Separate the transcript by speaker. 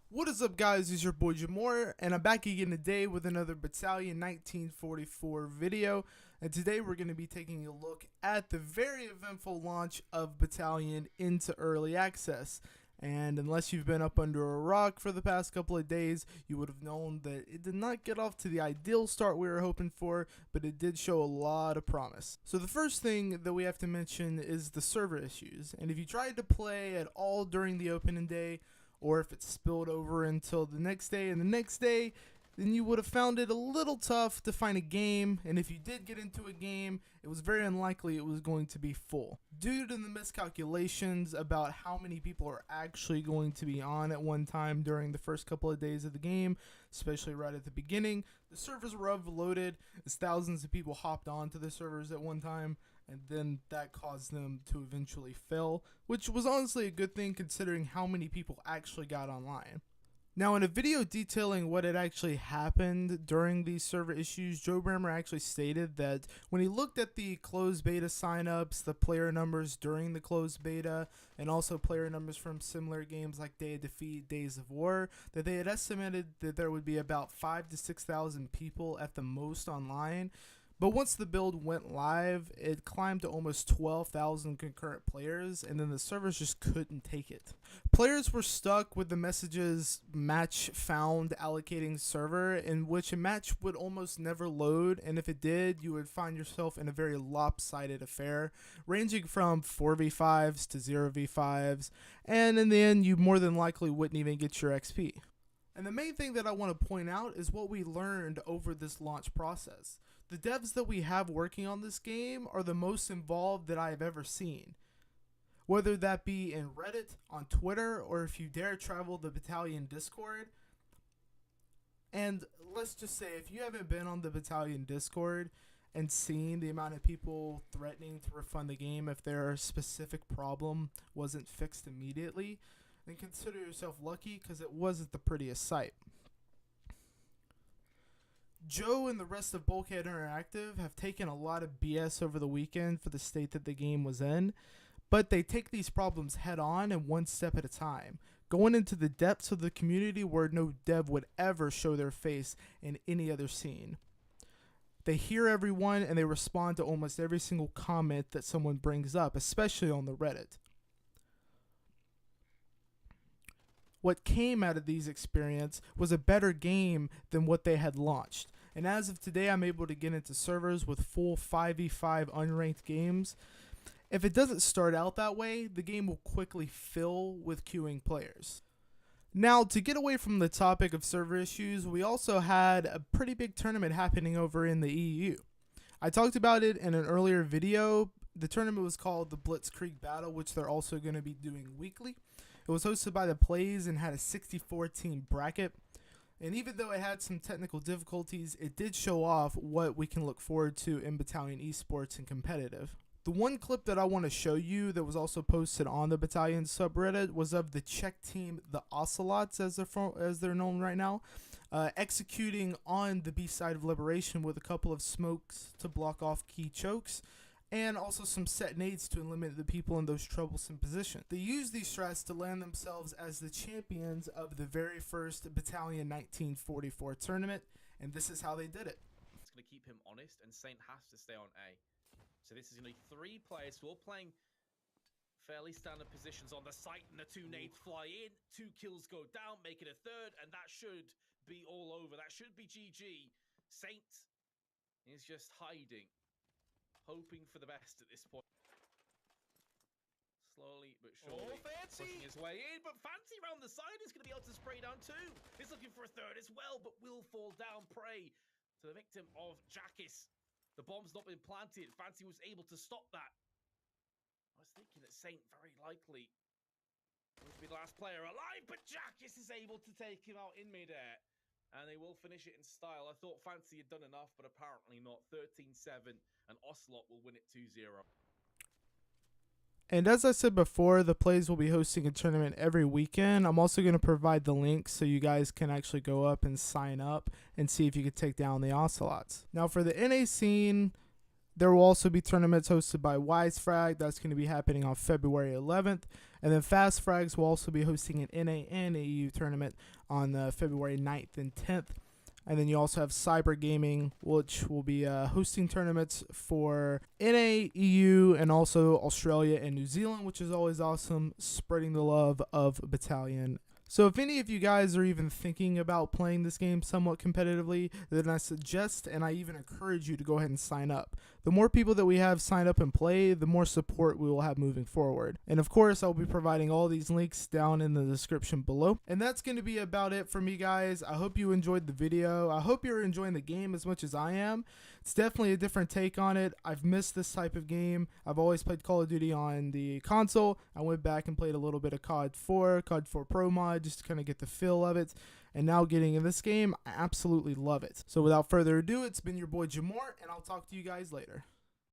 Speaker 1: What is up, guys? It's your boy Jamor, and I'm back again today with another Battalion 1944 video. And today we're going to be taking a look at the very eventful launch of Battalion into early access. And unless you've been up under a rock for the past couple of days, you would have known that it did not get off to the ideal start we were hoping for, but it did show a lot of promise. So the first thing that we have to mention is the server issues. And if you tried to play at all during the opening day, or if it spilled over until the next day and the next day, then you would have found it a little tough to find a game, and if you did get into a game, it was very unlikely it was going to be full. Due to the miscalculations about how many people are actually going to be on at one time during the first couple of days of the game, especially right at the beginning, the servers were overloaded as thousands of people hopped onto the servers at one time, and then that caused them to eventually fail, which was honestly a good thing considering how many people actually got online. Now, in a video detailing what had actually happened during these server issues, Joe Brammer actually stated that when he looked at the closed beta signups, the player numbers during the closed beta, and also player numbers from similar games like Day of Defeat, Days of War, that they had estimated that there would be about 5,000 to 6,000 people at the most online. But once the build went live, it climbed to almost 12,000 concurrent players, and then the servers just couldn't take it. Players were stuck with the messages match found allocating server, in which a match would almost never load, and if it did, you would find yourself in a very lopsided affair, ranging from 4v5s to 0v5s, and in the end, you more than likely wouldn't even get your XP. And the main thing that I want to point out is what we learned over this launch process. The devs that we have working on this game are the most involved that I have ever seen. Whether that be in Reddit, on Twitter, or if you dare travel the Battalion Discord. And let's just say, if you haven't been on the Battalion Discord and seen the amount of people threatening to refund the game if their specific problem wasn't fixed immediately, then consider yourself lucky, because it wasn't the prettiest sight. Joe and the rest of Bulkhead Interactive have taken a lot of BS over the weekend for the state that the game was in, but they take these problems head on and one step at a time, going into the depths of the community where no dev would ever show their face in any other scene. They hear everyone and they respond to almost every single comment that someone brings up, especially on the Reddit. What came out of these experiences was a better game than what they had launched. And as of today, I'm able to get into servers with full 5v5 unranked games. If it doesn't start out that way, the game will quickly fill with queuing players. Now, to get away from the topic of server issues, we also had a pretty big tournament happening over in the EU. I talked about it in an earlier video. The tournament was called the Blitzkrieg Battle, which they're also going to be doing weekly. It was hosted by the Plays and had a 64-team bracket. And even though it had some technical difficulties, it did show off what we can look forward to in Battalion Esports and competitive. The one clip that I want to show you that was also posted on the Battalion subreddit was of the Czech team, the Ocelots, as they're known right now, executing on the B side of Liberation with a couple of smokes to block off key chokes, and also some set nades to eliminate the people in those troublesome positions. They used these strats to land themselves as the champions of the very first Battalion 1944 tournament, and this is how they did it.
Speaker 2: It's going to keep him honest, and Saint has to stay on A. So this is going to be three players who are playing fairly standard positions on the site, and the two nades fly in, 2 kills go down, make it a third, and that should be all over. That should be GG. Saint is just hiding, hoping for the best at this point. Slowly but surely pushing his way in, but Fancy around the side is going to be able to spray down too. He's looking for a third as well, but will fall down prey to the victim of Jackis. The bomb's not been planted. Fancy was able to stop that. I was thinking that Saint very likely would be the last player alive, but Jackis is able to take him out in midair. And they will finish it in style. I thought Fancy had done enough, but apparently not. 13-7, and Ocelot will win it 2-0.
Speaker 1: And as I said before, the Plays will be hosting a tournament every weekend. I'm also going to provide the link so you guys can actually go up and sign up and see if you can take down the Ocelots. Now, for the NA scene, There will also be tournaments hosted by Wisefrag. That's going to be happening on February 11th. And then Fast Frags will also be hosting an NA and AU tournament on February 9th and 10th. And then you also have Cyber Gaming, which will be hosting tournaments for NA, EU, and also Australia and New Zealand, which is always awesome, spreading the love of Battalion. So if any of you guys are even thinking about playing this game somewhat competitively, then I suggest and I even encourage you to go ahead and sign up. The more people that we have sign up and play, the more support we will have moving forward. And of course, I'll be providing all these links down in the description below. And that's going to be about it for me, guys. I hope you enjoyed the video. I hope you're enjoying the game as much as I am. It's definitely a different take on it. I've missed this type of game. I've always played Call of Duty on the console. I went back and played a little bit of COD 4 Pro Mod, just to kind of get the feel of it. And now getting in this game, I absolutely love it. So without further ado, it's been your boy Jamor, and I'll talk to you guys later.